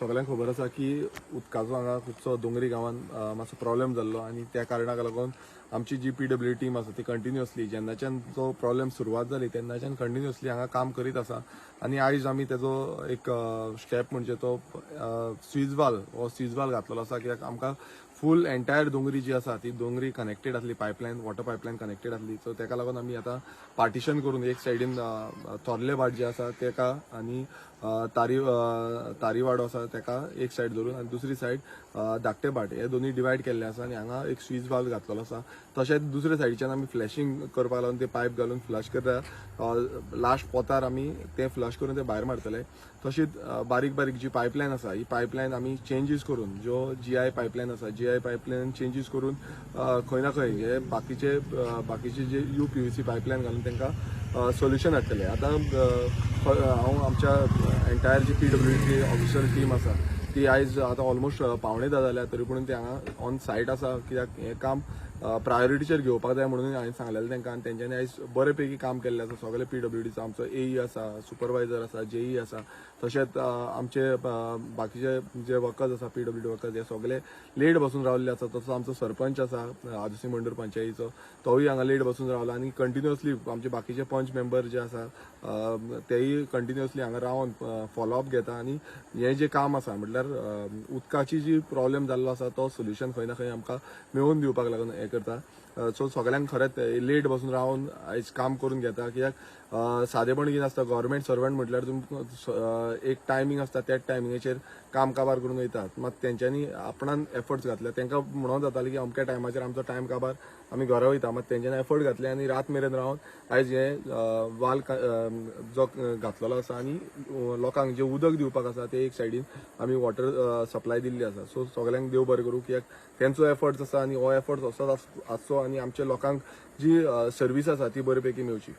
सगळ्यांक खबर आसा की उदकाचो हांगा खुबसो दोंगरी गांवांत मातसो प्रॉब्लेम जाल्लो आनी त्या कारणाक लागून आमची जी PWD टीम आसा ती कंटिन्युअसली जेन्नाच्यान जो प्रॉब्लेम सुरवात जाली तेन्नाच्यान कंटिन्युअसली हांगा काम करीत आसा आनी आयज आमी तेजो एक स्टेप म्हणजे तो स्विच वाल्व घातलेलो आसा कित्याक आमकां फूल एंटायर दोंगरी जी आसा ती दोंगरी कनेक्टेड आसली पायपलायन वॉटर पायपलायन कनेक्टेड आसली सो तेका लागून आमी आतां पार्टिशन करून एक सायडीन तोरले भाट जे आसा तेका आनी तारीवाडो आसा तेका एक सायड धरून आनी दुसरी सायड धाकटे भाट हे दोन्ही डिवायड केल्ले आसा आनी हांगा एक स्विच वाल्व घातलेलो आसा तशेंच दुसरे सायडीच्यान आमी फ्लॅशिंग करपाक लागून ते पायप घालून फ्लश करता लास्ट पोतार आमी ते फ्लश करून ते भायर मारतले तशीच बारीक बारीक जी पायपलायन आसा ही पायपलायन आमी चेंजीस करून ज्यो GI पायपलायन आसा GI पायपलायन चेंजीस करून खंय ना खंय हे बाकीचे जे UPVC पायपलायन घालून तांकां सोल्युशन हाडटले आतां हांव आमच्या एंटायर जी PWD ऑफिशियल टीम आसा ती आयज आतां ऑलमोस्ट 9:15 जाल्या तरी पूण ती हांगा ऑन सायट आसा कित्याक हें काम प्रायोरिटीचेर घेवपाक जाय म्हणून हांवें सांगलेलें तांकां आनी तेंच्यांनी आयज बरे पैकी काम केल्लें आसा सगळे PWDचो आमचो AE आसा सुपरवायझर आसा JE आसा तशेंच आमचे बाकीचे जे वर्कर्स आसा PWD वर्कर्स हे सगळे लेट बसून रावल्ले आसा तसो आमचो सरपंच आसा आदोसी मंडूर पंचायतीचो तोय हांगा लेट बसून रावला आनी कंटिन्युअसली आमचे बाकीचे पंच मेंबर जे आसा तेय कंटिन्युअसली हांगा रावन फॉलोअप घेता आनी हें जें काम आसा म्हटल्यार उदकाची जी प्रॉब्लेम जाल्लो आसा तो सोल्युशन खंय ना खंय आमकां मेळोवन दिवपाक लागून हें करता सो सगळ्यांक खरेंच लेट बसून रावन आयज काम करून घेता कित्याक सादेपण कितें आसता गव्हर्मेंट सर्वंट म्हटल्यार तुमकां एक टायमींग आसता त्याच टायमिंगेचेर काम काबार करून वयतात मात तेंच्यांनी आपणान एफर्ट्स घातले तांकां म्हणून जातालें की अमक्या टायमाचेर आमचो टायम काबार आमी घरा वयता मात तेंच्यांनी एफर्ट घातले आनी रात मेरेन रावन आयज हे वाल जो घातलेलो आसा आनी लोकांक जे उदक दिवपाक आसा ते एक सायडीन आमी वॉटर सप्लाय दिल्ली आसा सो सगळ्यांक देव बरें करूं कित्याक तेंचो एफर्ट्स आसा आनी हो एफर्ट्स असोच आसचो आनी आमच्या लोकांक जी सर्वीस आसा ती बरे पैकी मेळची.